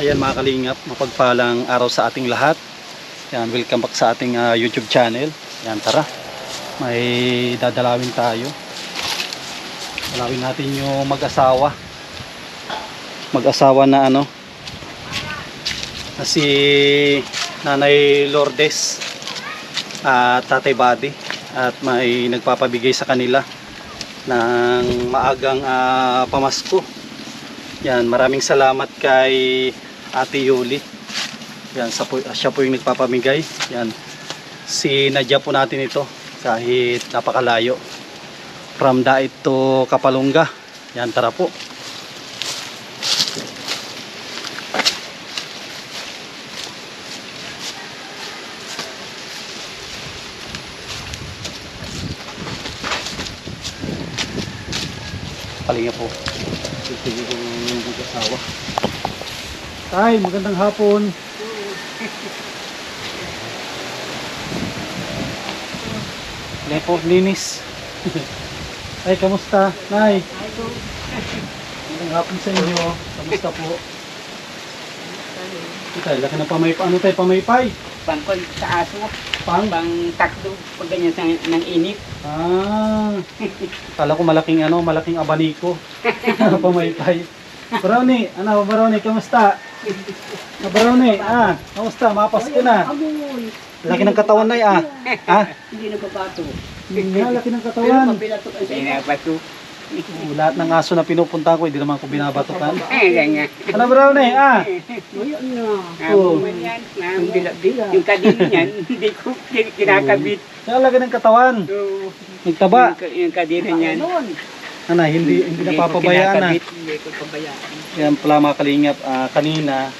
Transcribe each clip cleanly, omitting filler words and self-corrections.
Ayan mga kalingap, mapagpalang araw sa ating lahat. Yan, welcome back sa ating YouTube channel. Yan, tara. May dadalawin tayo. Dalawin natin yung mag-asawa. Mag-asawa na ano, na si Nanay Lourdes at Tatay Buddy. At may nagpapabigay sa kanila ng maagang pamasko. Yan, maraming salamat kay Ate Yuli. Yan, siya po yung nagpapamigay. Yan, sinadya po natin ito kahit napakalayo. From Daet to Kapalungga. Yan, tara po. Palinga po. Sige ko yung mag-asawa. Tay, magandang hapon. Lepo, linis. Ay, kamusta? Nay. Magandang hapon sa inyo. Kamusta po? Tay, laki ng pamaypay. Ano tayo, pamaypay? Pangkon sa aso, Pang? pang takdo, pag ganyan ng init. Kala ko malaking ano, malaking abaniko. Pamaypay. Baroni, ano, Baroni, kamusta? Baroni, kamusta? Mapasko na. Laki ng katawan na Hindi nagpapato. Laki ng katawan. Binabato. Lahat ng aso na pinupunta ko, hindi naman ko binabatukan. Ganyan. Ano, Baroni, Ngayon na. Oo. Yung bila-bila. Yung kadino niyan, hindi ko kinakabit. Kaya laki ng katawan. So, Nagtaba. yung kadino niyan. Ano, hindi napapabayaan na. Hindi ko pabayaan. Yan pala mga kalingap, kanina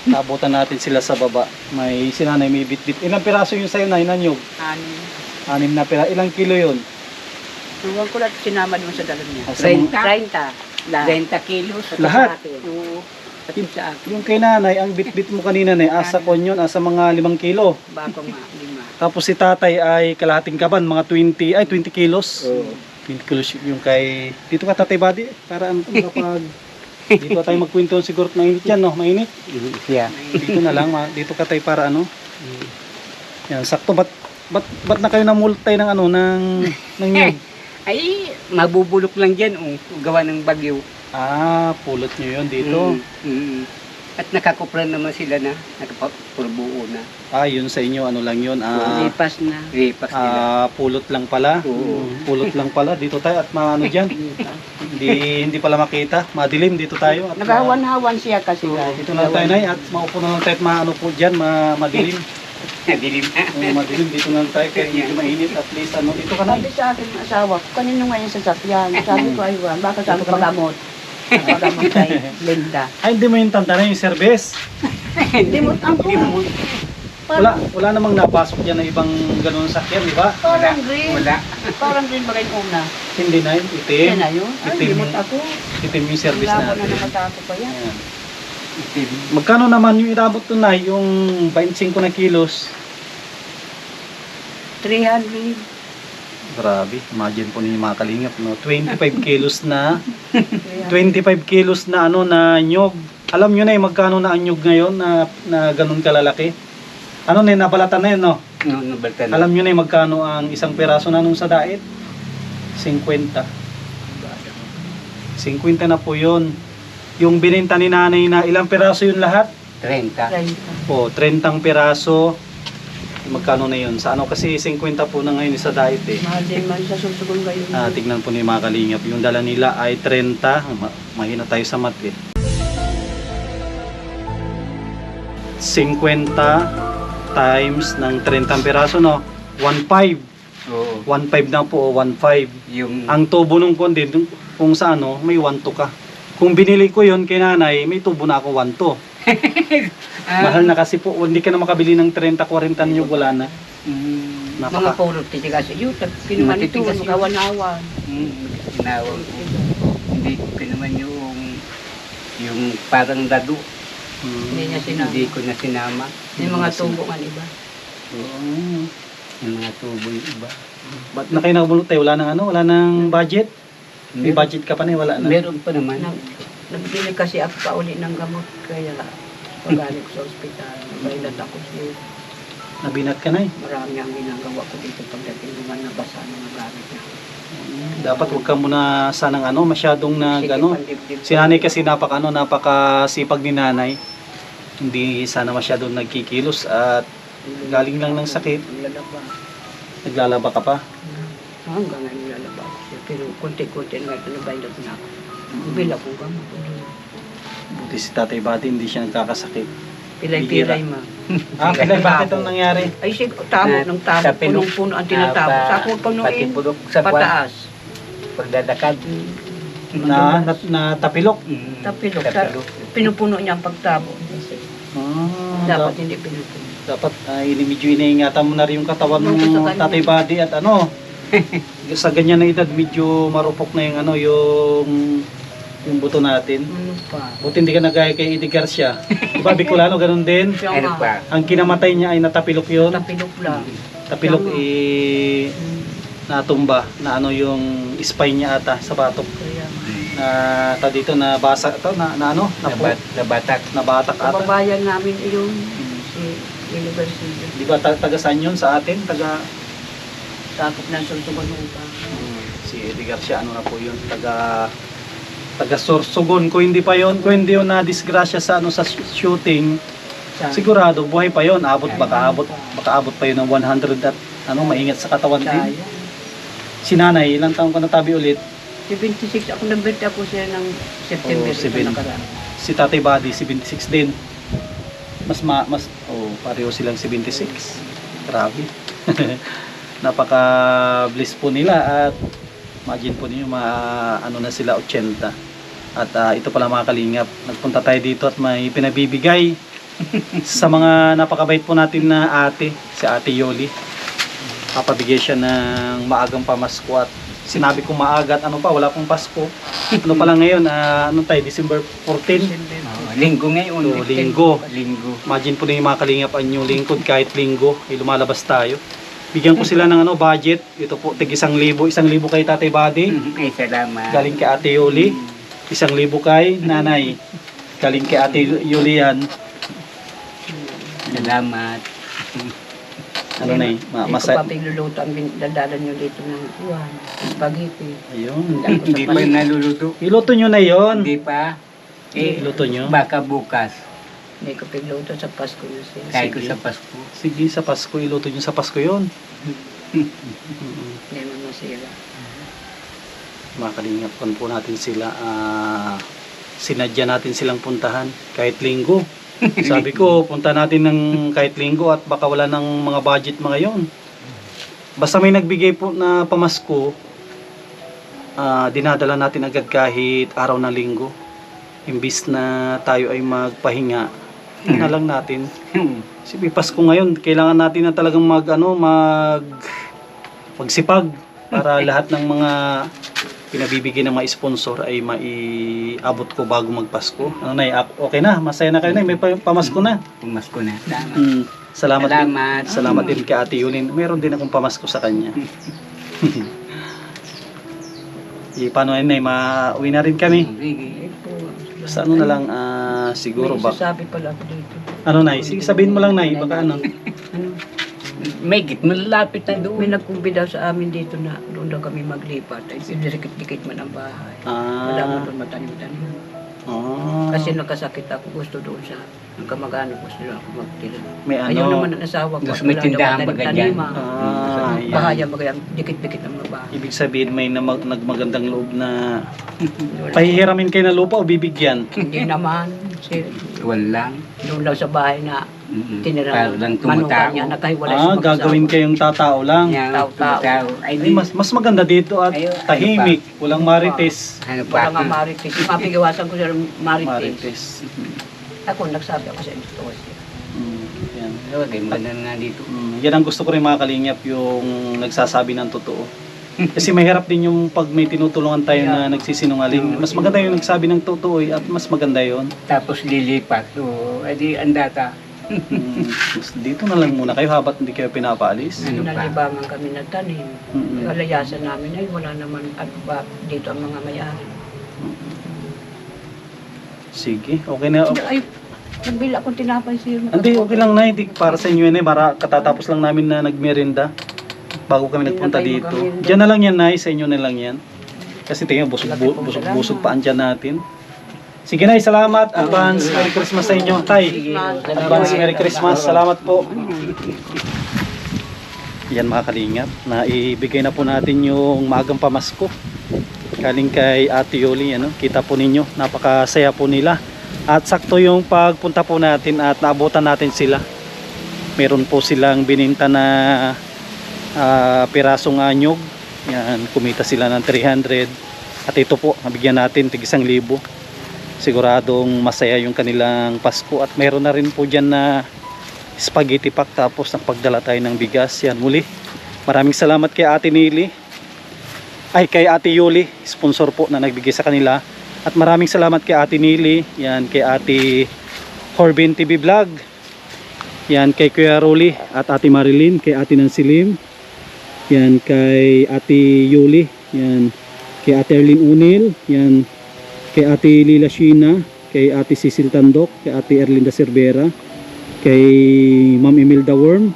nabutan natin sila sa baba. May sinanay may bit-bit. Ilang piraso yung sayo na inanyog? 6 na piraso. Ilang kilo yun? Tuwang ko lang sinama naman sa dalam niya. Sa mga- 30 kilos. Lahat? Oo. Patid sa akin. Yung kay nanay, ang bit-bit mo kanina na asa kon yun, asa mga 5 kilo. Bako nga, 5. Tapos si tatay ay kalahating kaban, mga 20 kilos. Oo. 20 kilos yung kay... Dito ka Tatay Buddy, para ano kapag... Dito tayo magkwento siguro na init yan, no? Mainit. Yeah. Dito na lang, dito ka tayo para ano. Yan, sakto. Ba't na kayo namultay ng ano, ng nyug? Ay, mabubulok lang dyan, gawa ng bagyo. Pulot nyo yun dito. At nakakupran naman sila na, nakapurbuo na. Yun sa inyo, ano lang yun. Lipas na. Lipas nila. Pulot lang pala. Oo. Pulot lang pala. Dito tayo at maano dyan. hindi pala makita. Madilim dito tayo. At Nagahawan-hawan siya kasi. dito na tayo na at maupo na lang tayo at maano po dyan, madilim. Nadilim na. Madilim dito na lang tayo kaya medyo mainit at least ano. Dito ka na. Sabi sa akin ng asawa ko, kanino ngayon sa sakyan? Sabi ko, aywan, baka sabi pagamot. Pagamot kay Linda. Ay, hindi mo yung tanta na yung service. Dimot ang po. Wala namang napasok dyan na ibang ganun sakyan, di ba? Parang green. Wala. Parang green ba kayo una? Hindi na yun, itim. Yan na yun. Ay, Itim. dimot ako. Itim yung service Wala ko na natin. nakatako pa yan. Ayan. Magkano naman yung inabot to na yung 25 na kilos? 300. Grabe, imagine po ninyo mga kalingap, no? 25 kilos na 25 kilos na ano na nyog. Alam nyo na magkano na ang nyog ngayon na ganun kalalaki? Ano na nabalatan na yun, no? Nabaltan na. Alam nyo na magkano ang isang peraso na nung sa daet? 50 na po yun. Yung binenta ni nanay na ilang peraso yun lahat? 30. 30 peraso. Magkano na yun? Sa ano kasi 50 po na ngayon sa diet eh. Mahal din man sa susugon kayo. Tignan po ni mga kalingap. Yung dala nila ay 30. Mahina tayo sa mat eh. 50 times ng 30 peraso, no? 1.5. Oo. 1.5 na po, 1.5. Yung Ang tubo nung kundi, kung sa ano, may 1.2 ka. Kung binili ko yun kay nanay, may tubo na ako 1.2. Mahal na kasi po, hindi ka na makabili ng 30-40 nyo, wala na. Mga pulot titigas. Yun, pinuman ito, Matitigas yun. kawan-awan. Nawag ko. Hindi ko naman yung parang dado. Hindi niya sinama. Hindi ko na sinama. Yung mga tubo nga iba. Yung mga tubo yung iba. Ba't na kayo nakabulot tayo? Wala nang budget? May budget ka pa na, wala na. Meron pa naman. Nagbili kasi ako pa uli ng gamot. Kaya pagaling ko sa ospital. Nabailat ako siya. Nabinat ka na eh. Marami ang ginagawa ko dito pagdating naman nabasa ng mga gamit na. Dapat huwag ka muna sanang masyadong Sige, ano. pandibdib Si nanay kasi napakasipag ni nanay. Hindi sana masyadong nagkikilos at galing lang ng sakit. Lalaba. Naglalaba ka pa. Hanggang ngayon lalaba ako siya. Pero konti-konti nga ito nabailat na ako. Bila ko gamot. Buti si Tatay Buddy hindi siya nagkakasakit. Pilay-pilay ma. Kailan bakit ang nangyari? Ay sige, tamo ng tamo. Sa pinong- Punong-puno ang tinatabo. Sa ako Pati panuin. pulok sa kwan, Pataas. pagdadakad. Na tapilok. Tapilok. Tapilok. Pinupuno niya ang pagtabo. Dapat Dapat, hindi pinupuno. dapat medyo iniingatan mo na rin yung katawan mo, Nung sa kanya. Tatay Buddy, at sa ganyan na edad medyo marupok na yung buto natin. Ano pa? Buti hindi ka nagaya kay Eddie Garcia. Diba Bicolano ganun din? Siya Ano nga. pa? Ang kinamatay niya ay natapilok yun. Tapilok lang. Tapilok Siya nga. natumba na yung spine niya ata sa batok. Kaya nga. Na dito na basa to na Nabatak. nabatak ata. Kababayan namin yung si University. Di ba taga saan yun sa atin? Taga Takot ng Sorsogon pa. si Eddie Garcia na po yun, taga Sorsogon. Kung hindi pa yun, kung hindi yun na disgrasya sa sa shooting, sigurado buhay pa yun. Baka abot pa yun ng 100 at maingat sa katawan din. Kaya. Si nanay, ilang taong ka natabi ulit? 76 ako nabirte ako siya ng September Oo, 7. nakaraan. Si Tatay Buddy, 76 din. Pareho silang 76. Grabe. Napaka-bliss po nila at imagine po niyo na sila 80. At ito pala mga kalingap, nagpunta tayo dito at may pinabibigay sa mga napakabait po natin na ate, si Ate Yoli. Papabigay siya ng maagang pamasko at sinabi ko maaga at wala pong Pasko. Ano pala ngayon, December 14. Linggo ngayon. So, linggo. Linggo. Imagine po na yung mga kalingap ang yung lingkod kahit linggo, lumalabas tayo. Bigyan ko sila ng budget. Ito po, tig 1,000. 1,000 kay Tatay Buddy. Ay, salamat. Galing kay Ate Yoli. 1,000 kay Nanay. Galing kay Ate Yulian. Salamat. Masay. Masay. Ito pa pigluluto ang dadalan nyo dito ng uwan. Spaghetti. Ayun. Hindi pa naluluto. Iluto nyo na yon. Hindi pa. Iluto nyo. Baka bukas. Hindi ko pigluto sa Pasko na siya. Kahit ko Sige. sa Pasko. Sige, sa Pasko. Iluto nyo sa Pasko yon. Hindi naman masira. Mga kalingap po natin sila. Sinadya natin silang puntahan kahit linggo. Sabi ko, punta natin ng kahit linggo at baka wala ng mga budget mga yon. Basta may nagbigay po na pamasko, dinadala natin agad kahit araw ng linggo. Imbis na tayo ay magpahinga, na lang natin. Sige, Pasko ngayon, kailangan natin na talagang magsipag para lahat ng mga pinabibigay ng mga sponsor ay maiabot ko bago magpasko. Okay na? Masaya na kayo na? May pamasko na? Pumasko na. Salamat. Salamat. Salamat. Salamat din kay Ate Yulin. Meron din akong pamasko sa kanya. Paano yun, mauwi na rin kami. Sige. Basta na lang, siguro May ba? isasabi pala ako dito. Nay? Sige, sabihin mo lang, Nay. Baka Ano? May malapit na May doon. nagkumbida sa amin dito na doon daw kami maglipat. Ay, dikit-dikit man ang bahay. Wala mo doon matanim-tanim. Kasi nakasakit ako, gusto doon sa ang kamag-anak, gusto doon ako magtira. May Ayaw naman ang asawa ko. Gusto may tindahan baga dyan. yan. Bahaya baga yan, dikit-dikit ang mga bahay. Ibig sabihin may nagmagandang loob na pahihiramin kayo na lupa o bibigyan? Hindi naman. Walang. Doon lang sa bahay na tinira Parang manukan tumatao. niya, nakahiwalay sa mag-asawa. Gagawin kayong tatao lang. Yan, Tao-tao. tao. Ay, Ay, mas maganda dito at Ay, tahimik, walang marites. Ano Wala pa? nga marites. Mapigawasan ko siya ng marites. Marites. Ako, nagsabi ako sa inyo. Yan. Okay, maganda nga dito. Yan ang gusto ko rin mga kalingap, yung nagsasabi ng totoo. Kasi mahirap din yung pag may tinutulungan tayo na nagsisinungaling. Mas maganda yung nagsabi ng totoo at mas maganda yon. Tapos lilipat. O, edi ang data. Dito na lang muna kayo habang hindi kayo pinapaalis. Ano pa? Nalibangan kami ng tanim. Mm. Kalayasan namin ay wala naman at ba dito ang mga may-ari. Sige, okay na. Sige, ay, nagbila akong tinapay sir. Hindi, okay lang na. Hindi, para sa inyo yun eh. Katatapos lang namin na nagmerinda bago kami Hindi na nagpunta kayo dito. makamerinda. Diyan na lang yan, Nay. Sa inyo na lang yan. Kasi tingnan, busog pa andyan natin. Sige, Nay. Salamat. Advance Merry Christmas sa inyo. Tay, advance Merry Christmas. Salamat po. Yan mga kalingap. Naibigay na po natin yung maagang pamasko. Galing kay Ate Yoli. Ano? Kita po ninyo. Napakasaya po nila. At sakto yung pagpunta po natin at naabutan natin sila. Meron po silang bininta na pirasong anyog. Yan, kumita sila ng 300. At ito po, nabigyan natin tig 1,000. Siguradong masaya yung kanilang Pasko. At meron na rin po dyan na spaghetti pack. Tapos nakapagdala tayo ng bigas. Yan, muli. Maraming salamat kay Ate Nili. Ay, kay Ate Yoli. Sponsor po na nagbigay sa kanila. At maraming salamat kay Ate Nili. Yan, kay Ate Corbin TV Vlog. Yan, kay Kuya Rolly at Ate Marilyn. Kay Ate Nancy Lim. Yan, kay Ate Yuli. Yan, kay Ate Erlyn Unil. Yan, kay Ate Lila Sheena. Kay Ate Cecil Tandok. Kay Ate Erlinda Cervera. Kay Ma'am Imelda Worm.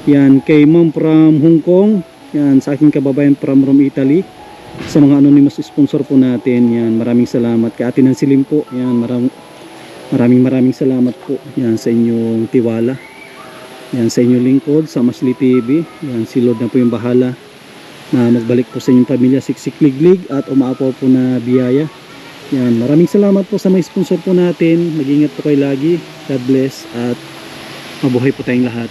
Yan, kay Ma'am from Hong Kong. Yan, sa aking kababayan from Rome, Italy. Sa mga anonymous sponsor po natin. Yan, maraming salamat. Kay Ate Nancy Lim po. Yan, maraming salamat po. Yan, sa inyong tiwala. Yan, sa inyong lingkod, sa Masli TV. Yan, si Lord na po yung bahala na magbalik po sa inyong pamilya, siksik-liglig at umaapaw po na biyaya. Yan, maraming salamat po sa mga sponsor po natin. Mag-ingat po kayo lagi. God bless at mabuhay po tayong lahat.